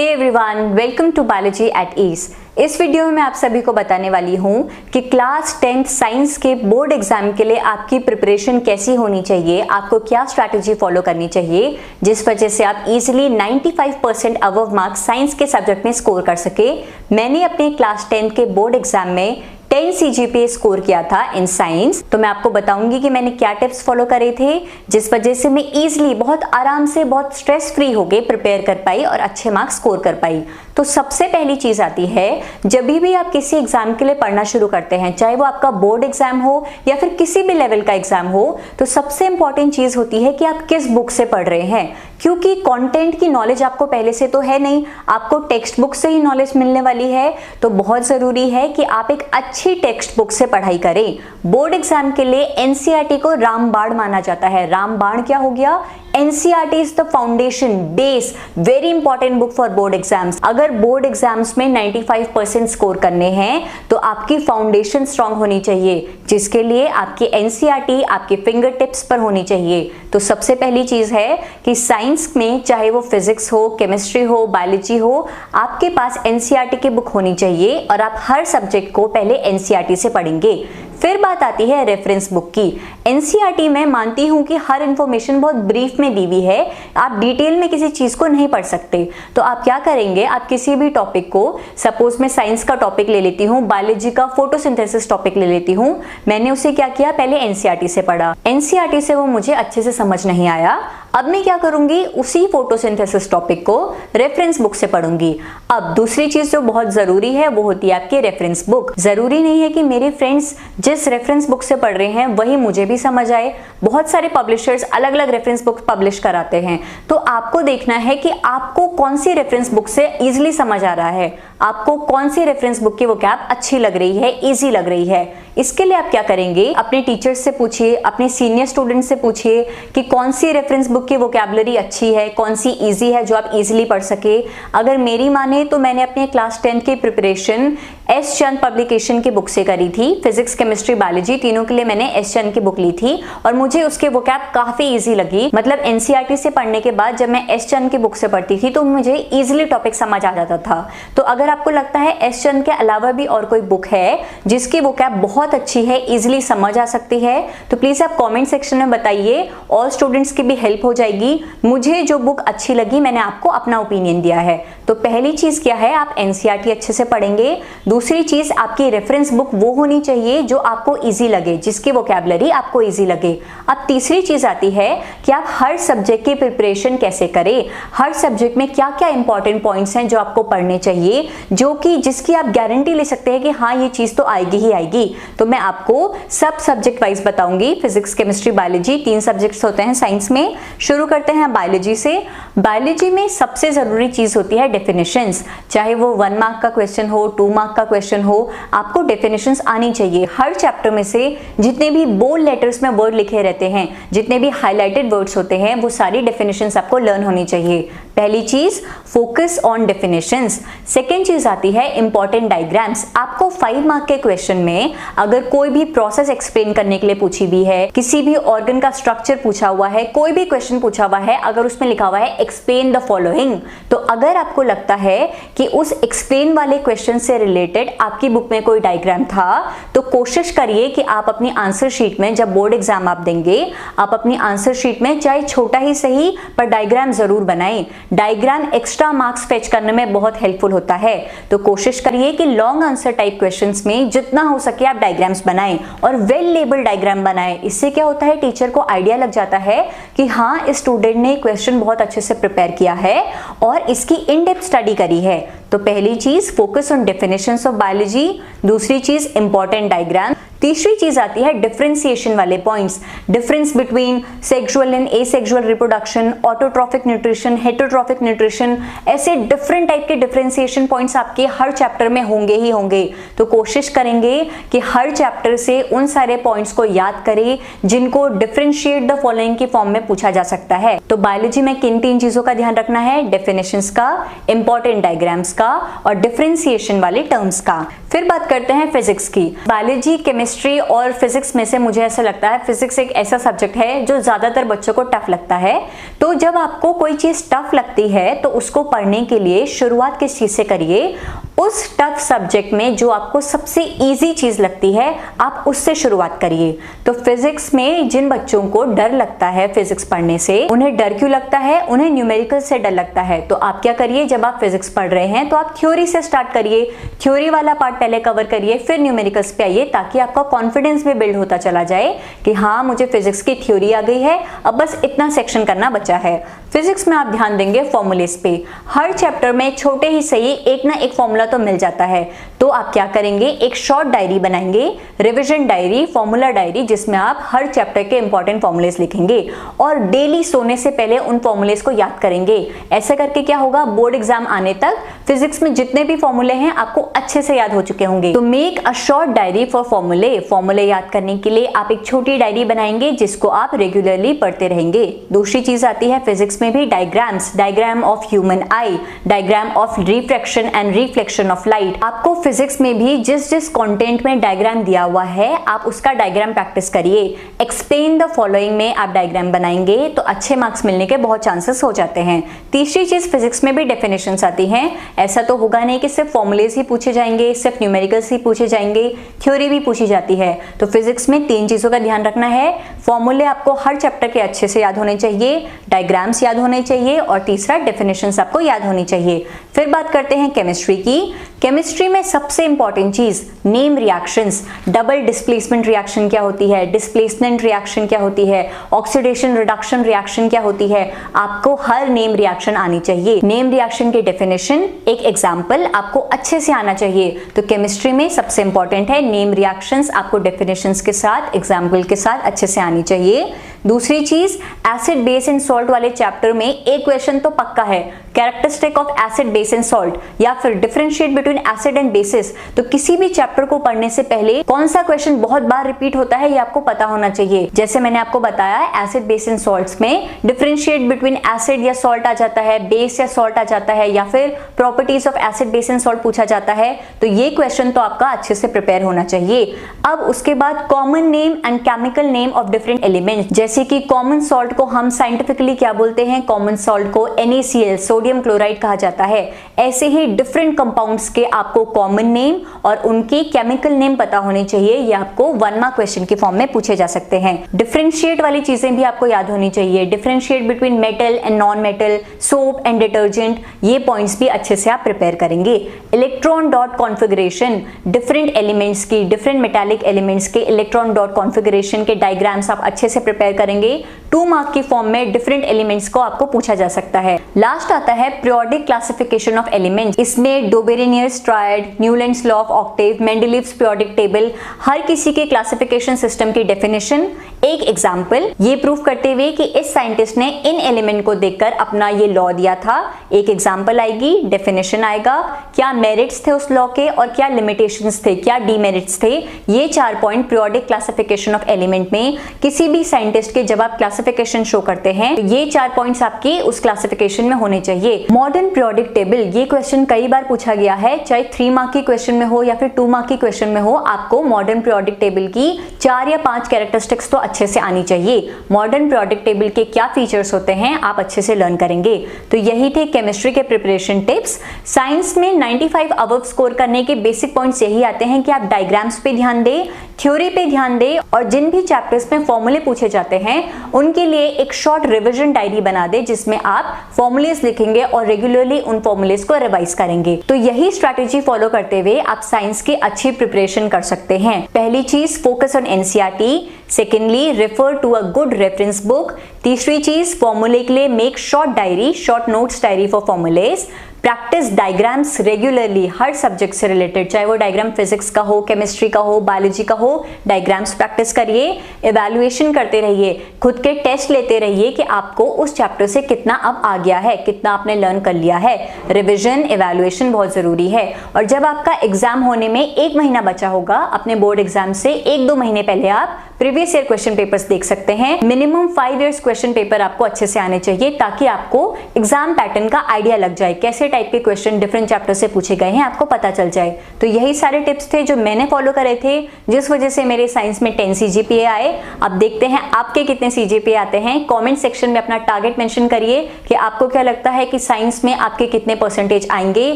Hey everyone, welcome to biology at ease. इस video में मैं आप सभी को बताने वाली हूँ कि क्लास 10th साइंस के बोर्ड एग्जाम के लिए आपकी प्रिपरेशन कैसी होनी चाहिए, आपको क्या स्ट्रैटेजी फॉलो करनी चाहिए जिस वजह से आप इजीली 95% अबव मार्क्स साइंस के सब्जेक्ट में स्कोर कर सके। मैंने अपने क्लास 10th के बोर्ड एग्जाम में 10 CGPA स्कोर किया था इन साइंस, तो मैं आपको बताऊंगी कि मैंने क्या टिप्स फॉलो करे थे जिस वजह से मैं इजीली बहुत आराम से बहुत स्ट्रेस फ्री होके प्रिपेयर कर पाई और अच्छे मार्क्स स्कोर कर पाई। तो सबसे पहली चीज आती है, जब भी आप किसी एग्जाम के लिए पढ़ना शुरू करते हैं, चाहे वो आपका बोर्ड एग्जाम हो या फिर किसी भी लेवल का एग्जाम हो, तो सबसे इंपॉर्टेंट चीज होती है कि आप किस बुक से पढ़ रहे हैं। क्योंकि कंटेंट की नॉलेज आपको पहले से तो है नहीं, आपको टेक्स्ट बुक से ही नॉलेज मिलने वाली है, तो बहुत जरूरी है कि आप एक अच्छी टेक्स्ट बुक से पढ़ाई करें। बोर्ड एग्जाम के लिए एनसीईआरटी को रामबाण माना जाता है। रामबाण क्या हो गया? NCERT is the foundation base, very important book for board exams। अगर बोर्ड एग्जाम्स में 95% स्कोर करने हैं तो आपकी फाउंडेशन स्ट्रांग होनी चाहिए, जिसके लिए आपकी NCERT आपके फिंगर टिप्स पर होनी चाहिए। तो सबसे पहली चीज है कि साइंस में चाहे वो फिजिक्स हो, केमिस्ट्री हो, बायोलॉजी हो, आपके पास NCERT की बुक होनी चाहिए और आप हर सब्जेक्ट को पहले NCERT से पढ़ेंगे। फिर बात आती है रेफरेंस बुक की। एनसीईआरटी में मानती हूं कि हर इंफॉर्मेशन बहुत ब्रीफ में दी हुई है, आप डिटेल में किसी चीज को नहीं पढ़ सकते। तो आप क्या करेंगे, आप किसी भी टॉपिक को, सपोज मैं साइंस का टॉपिक ले लेती हूँ, बायोलॉजी का फोटोसिंथेसिस टॉपिक ले लेती हूँ, मैंने उसे क्या किया, पहले एनसीईआरटी से पढ़ा, एनसीईआरटी से वो मुझे अच्छे से समझ नहीं आया, अब मैं क्या करूंगी, उसी फोटोसिंथेसिस टॉपिक को रेफरेंस बुक से पढ़ूंगी। अब दूसरी चीज जो बहुत जरूरी है वो होती है आपकी रेफरेंस बुक। जरूरी नहीं है कि मेरे फ्रेंड्स जिस रेफरेंस बुक से पढ़ रहे हैं वही मुझे भी समझ आए। बहुत सारे पब्लिशर्स अलग अलग रेफरेंस बुक पब्लिश कराते हैं, तो आपको देखना है कि आपको कौन सी रेफरेंस बुक से इजीली समझ आ रहा है, आपको कौन सी रेफरेंस बुक की वोकैब अच्छी लग रही है, इजी लग रही है। इसके लिए आप क्या करेंगे, अपने टीचर्स से पूछिए, अपने सीनियर स्टूडेंट से पूछिए कि कौन सी रेफरेंस बुक की वोकैबुलरी अच्छी है, कौन सी इजी है जो आप इजीली पढ़ सके। अगर मेरी माने तो मैंने अपने क्लास 10th की प्रिपरेशन एस चंद पब्लिकेशन की बुक से करी थी। फिजिक्स, केमिस्ट्री, बायोलॉजी तीनों के लिए मैंने एस चंद की बुक ली थी और मुझे उसके वोकैब काफी इजी लगी। मतलब एनसीईआरटी से पढ़ने के बाद जब मैं एस चंद की बुक से पढ़ती थी तो मुझे इजीली टॉपिक समझ आ जाता था। तो अगर आपको लगता है एस चंद के अलावा भी और कोई बुक है जिसकी वोकैब बहुत अच्छी है, इजीली समझ आ सकती है, तो प्लीज आप कमेंट सेक्शन में बताइए, ऑल स्टूडेंट्स की भी हेल्प हो जाएगी। मुझे जो बुक अच्छी लगी मैंने आपको अपना ओपिनियन दिया है। तो पहली चीज क्या है, आप एनसीईआरटी अच्छे से पढ़ेंगे। दूसरी चीज, आपकी रेफरेंस बुक वो होनी चाहिए जो आपको इजी लगे, जिसकी वोकैबुलरी आपको इजी लगे। अब तीसरी चीज आती है कि आप हर सब्जेक्ट की प्रिपरेशन कैसे करें, हर सब्जेक्ट में क्या क्या इंपॉर्टेंट पॉइंट्स हैं जो आपको पढ़ने चाहिए, जो कि जिसकी आप गारंटी ले सकते हैं कि हाँ ये चीज तो आएगी ही आएगी। तो मैं आपको सब सब्जेक्ट वाइज बताऊंगी। फिजिक्स, केमिस्ट्री, बायोलॉजी 3 सब्जेक्ट्स होते हैं साइंस में। शुरू करते हैं बायोलॉजी से। बायोलॉजी में सबसे जरूरी चीज होती है डेफिनेशंस। चाहे वो 1 मार्क का क्वेश्चन हो, 2 मार्क का क्वेश्चन हो, आपको डेफिनेशंस आनी चाहिए। हर चैप्टर में से जितने भी बोल्ड लेटर्स में वर्ड लिखे रहते हैं, जितने भी हाईलाइटेड वर्ड्स होते हैं, वो सारी डेफिनेशंस आपको लर्न होनी चाहिए। पहली चीज, फोकस ऑन डेफिनेशंस। सेकेंड चीज आती है इंपॉर्टेंट डायग्राम्स। आपको 5 मार्क के क्वेश्चन में अगर कोई भी प्रोसेस एक्सप्लेन करने के लिए पूछी भी है, किसी भी ऑर्गन का स्ट्रक्चर पूछा हुआ है, कोई भी क्वेश्चन पूछा हुआ है, अगर उसमें लिखा हुआ है एक्सप्लेन द फॉलोइंग, तो अगर आपको लगता है कि उस एक्सप्लेन वाले क्वेश्चन से रिलेटेड आपकी बुक में कोई डायग्राम था, तो कोशिश करिए कि आप अपनी आंसर शीट में, जब बोर्ड एग्जाम आप देंगे, आप अपनी आंसर शीट में चाहे छोटा ही सही पर डायग्राम जरूर बनाएं। डायग्राम एक्स्ट्रा मार्क्स फेच करने में बहुत हेल्पफुल होता है। तो कोशिश करिए कि लॉन्ग आंसर टाइप क्वेश्चंस में जितना हो सके आप डायग्राम्स बनाएं और वेल लेबल्ड डायग्राम बनाएं। इससे क्या होता है, टीचर को आइडिया लग जाता है कि हाँ इस स्टूडेंट ने क्वेश्चन बहुत अच्छे से प्रिपेयर किया है और इसकी इन डेप्थ स्टडी करी है। तो पहली चीज, focus on definitions of biology. दूसरी चीज, इंपॉर्टेंट डायग्राम। तीसरी चीज आती है डिफरेंशिएशन वाले points. Difference between sexual and asexual reproduction, autotrophic nutrition, heterotrophic nutrition, ऐसे डिफरेंट टाइप के डिफरेंशिएशन पॉइंट्स आपके हर चैप्टर में होंगे ही होंगे। तो कोशिश करेंगे कि हर चैप्टर से उन सारे पॉइंट्स को याद करें जिनको डिफरेंशिएट द फॉलोइंग की फॉर्म में पूछा जा सकता है। तो बायोलॉजी में किन 3 चीजों का ध्यान रखना है, डेफिनेशंस का, इंपॉर्टेंट डायग्राम्स का और डिफरेंशिएशन वाले टर्म्स का। फिर बात करते हैं फिजिक्स की। बायोलॉजी, केमिस्ट्री, केमिस्ट्री और फिजिक्स में से मुझे ऐसा लगता है फिजिक्स एक ऐसा सब्जेक्ट है जो ज्यादातर बच्चों को टफ लगता है। तो जब आपको कोई चीज टफ लगती है तो उसको पढ़ने के लिए शुरुआत किस चीज से करिए, उस टफ सब्जेक्ट में जो आपको सबसे इजी चीज लगती है आप उससे शुरुआत करिए। तो फिजिक्स में जिन बच्चों को डर लगता है फिजिक्स पढ़ने से, उन्हें डर क्यों लगता है, उन्हें न्यूमेरिकल से डर लगता है, तो आप क्या करिए, जब आप फिजिक्स पढ़ रहे हैं तो आप थ्योरी से स्टार्ट करिए, थ्योरी वाला पार्ट पहले कवर करिए, फिर न्यूमेरिकल्स पे आइए, ताकि आपका कॉन्फिडेंस भी बिल्ड होता चला जाए कि हाँ मुझे फिजिक्स की थ्योरी आ गई है, अब बस इतना सेक्शन करना बचा है। फिजिक्स में आप ध्यान देंगे फॉर्मूलेस पे, हर चैप्टर में छोटे ही सही एक ना एक फॉर्मूला तो मिल जाता है। तो आप क्या करेंगे, एक शॉर्ट डायरी बनाएंगे, रिवीजन डायरी, फॉर्मूला डायरी, जिसमें आप हर चैप्टर के इंपॉर्टेंट फॉर्मूलेस लिखेंगे और डेली सोने से पहले उन फॉर्मूलेस को याद करेंगे। ऐसा करके क्या होगा, बोर्ड एग्जाम आने तक फिजिक्स में जितने भी फॉर्मूले हैं आपको अच्छे से याद हो चुके होंगे। तो make a short diary for फॉर्मूले। फॉर्मूले याद करने के लिए आप एक छोटी डायरी बनाएंगे जिसको आप रेगुलरली पढ़ते रहेंगे। दूसरी चीज आती है फिजिक्स में भी diagrams, diagram of human I, diagram of refraction and reflection of light. आपको फिजिक्स में भी जिस जिस कंटेंट में डायग्राम दिया हुआ है आप उसका डायग्राम प्रैक्टिस करिए। एक्सप्लेन द फॉलोइंग में आप डायग्राम बनाएंगे तो अच्छे मार्क्स मिलने के बहुत चांसेस हो जाते हैं। तीसरी चीज फिजिक्स में भी डेफिनेशंस आती हैं। ऐसा तो होगा नहीं कि सिर्फ फॉर्मूलेस ही पूछे जाएंगे, सिर्फ न्यूमेरिकल्स ही पूछे जाएंगे, थ्योरी भी पूछी जाती है। तो फिजिक्स में तीन चीजों का ध्यान रखना है, फॉर्मूले आपको हर चैप्टर के अच्छे से याद होने चाहिए, डायग्राम्स याद होने चाहिए और तीसरा डेफिनेशंस आपको याद होनी चाहिए। फिर बात करते हैं केमिस्ट्री की। केमिस्ट्री में सबसे इंपॉर्टेंट चीज name reactions. Double displacement reaction क्या होती है, डिस्प्लेसमेंट रिएक्शन क्या होती है, ऑक्सीडेशन रिडक्शन रिएक्शन क्या होती है, आपको हर नेम रिएक्शन आनी चाहिए। नेम रिएक्शन की डेफिनेशन, एक एग्जांपल आपको अच्छे से आना चाहिए। तो केमिस्ट्री में सबसे इंपॉर्टेंट है नेम रिएक्शंस, आपको डेफिनेशंस के साथ, एग्जांपल के साथ अच्छे से आनी चाहिए। दूसरी चीज एसिड बेस एंड सॉल्ट वाले चैप्टर में एक क्वेश्चन तो पक्का है, characteristic of acid base and salt या फिर differentiate between acid and bases. तो किसी भी चैप्टर को पढ़ने से पहले कौन सा क्वेश्चन बहुत बार रिपीट होता है ये आपको पता होना चाहिए। जैसे मैंने आपको बताया एसिड बेस एंड सॉल्ट्स में डिफरेंशिएट बिटवीन एसिड या सॉल्ट आ जाता है, बेस या सॉल्ट आ जाता है, या फिर properties of acid base and salt पूछा जाता है। तो ये क्वेश्चन तो आपका अच्छे से प्रिपेयर होना चाहिए। अब उसके बाद common name and chemical name of different elements, जैसे कि कॉमन सॉल्ट को हम साइंटिफिकली क्या बोलते हैं, कॉमन सॉल्ट को NaCl सोडियम क्लोराइड कहा जाता है। ऐसे ही डिफरेंट कंपाउंड्स के आपको कॉमन नेम और उनके केमिकल नेम पता होने चाहिए। ये आपको 1 मार्क क्वेश्चन के फॉर्म में पूछे जा सकते हैं। डिफरेंशिएट वाली चीजें भी आपको याद होनी चाहिए, differentiate between metal and non metal, soap and detergent, ये पॉइंट्स भी अच्छे से आप प्रिपेयर करेंगे। Electron dot configuration, different elements की, डिफरेंट मेटालिक एलिमेंट्स के इलेक्ट्रॉन डॉट कॉन्फिगरेशन के डायग्राम्स आप अच्छे से प्रिपेयर करेंगे। 2 मार्क की फॉर्म में डिफरेंट एलिमेंट्स को आपको पूछा जा सकता है। लास्ट आता है पीरियोडिक क्लासिफिकेशन ऑफ एलिमेंट्स। इसमें Dobereiner's triad, Newlands law of octave, Mendeleev's periodic table, हर किसी के क्लासिफिकेशन सिस्टम की डेफिनेशन, एक एग्जांपल, ये प्रूव करते हुए कि इस साइंटिस्ट ने इन एलिमेंट को देखकर अपना ये लॉ दिया था। एक एग्जांपल आएगी, डेफिनेशन आएगा, क्या मेरिट्स थे उस लॉ के और क्या लिमिटेशंस थे, क्या डीमेरिट्स थे। ये 4 point periodic classification of element में किसी भी साइंटिस्ट के जब आप क्लासिफिकेशन शो करते हैं तो ये 4 पॉइंट्स आपके उस क्लासिफिकेशन में होने चाहिए। मॉडर्न पीरियोडिक टेबल, ये क्वेश्चन कई बार पूछा गया है, चाहे 3 मार्क की क्वेश्चन में हो या फिर 2 मार्क की क्वेश्चन में हो, आपको मॉडर्न पीरियोडिक टेबल की 4 या 5 कैरेक्टरिस्टिक्स तो अच्छे से आनी चाहिए। मॉडर्न पीरियोडिक टेबल के क्या फीचर्स होते हैं आप अच्छे से लर्न करेंगे। तो यही थे केमिस्ट्री के प्रिपरेशन टिप्स। साइंस में 95 अबव स्कोर करने के बेसिक पॉइंट्स यही आते हैं कि आप डायग्राम्स पे ध्यान दें, थ्योरी पे ध्यान दें और जिन भी चैप्टर्स में फॉर्मूले पूछे जाते हैं उनके लिए एक शॉर्ट रिवीजन डायरी बना दे जिसमें आप फॉर्मूलेस लिखेंगे और रेगुलरली उन फॉर्मूलेस को रिवाइज करेंगे। तो यही स्ट्रैटेजी फॉलो करते हुए आप साइंस की अच्छी प्रिपरेशन कर सकते हैं। पहली चीज, focus on NCERT। Secondly, refer to a good reference book. तीसरी चीज, फॉर्मूले के लिए make short diary, short notes diary for formulas. Practice diagrams regularly, हर सब्जेक्ट से रिलेटेड, चाहे वो डायग्राम फिजिक्स का हो, केमिस्ट्री का हो, बायोलॉजी का हो, डायग्राम्स प्रैक्टिस करिए। इवैल्यूएशन करते रहिए, खुद के टेस्ट लेते रहिए कि आपको उस चैप्टर से कितना अब आ गया है, कितना आपने लर्न कर लिया है। रिविजन, इवैल्यूएशन बहुत जरूरी है। और जब आपका एग्जाम होने में 1 महीना बचा होगा अपने बोर्ड एग्जाम से, 1-2 महीने पहले आप प्रीवियस ईयर क्वेश्चन पेपर्स देख सकते हैं। मिनिमम 5 इयर्स क्वेश्चन पेपर आपको अच्छे से आने चाहिए ताकि आपको एग्जाम पैटर्न का आइडिया लग जाए, कैसे टाइप के क्वेश्चन डिफरेंट चैप्टर से पूछे गए हैं आपको पता चल जाए। तो यही सारे टिप्स थे जो मैंने फॉलो करे थे, जिस वजह से मेरे साइंस में 10 CGPA आए। अब देखते हैं आपके कितने CGPA आते हैं। कमेंट सेक्शन में अपना टारगेट मेंशन करिए कि आपको क्या लगता है कि साइंस में आपके कितने परसेंटेज आएंगे,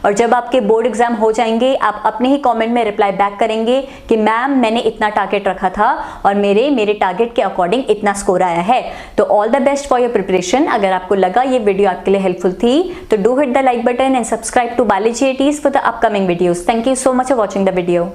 और जब आपके बोर्ड एग्जाम हो जाएंगे आप अपने ही कमेंट में रिप्लाई बैक करेंगे कि मैम मैंने इतना टारगेट रखा था और मेरे टारगेट के अकॉर्डिंग इतना स्कोर आया है। तो all the best for your preparation. अगर आपको लगा ये वीडियो आपके लिए हेल्पफुल थी तो do hit the like button and subscribe to Balaji ATs for the upcoming videos. Thank you so much for watching the video.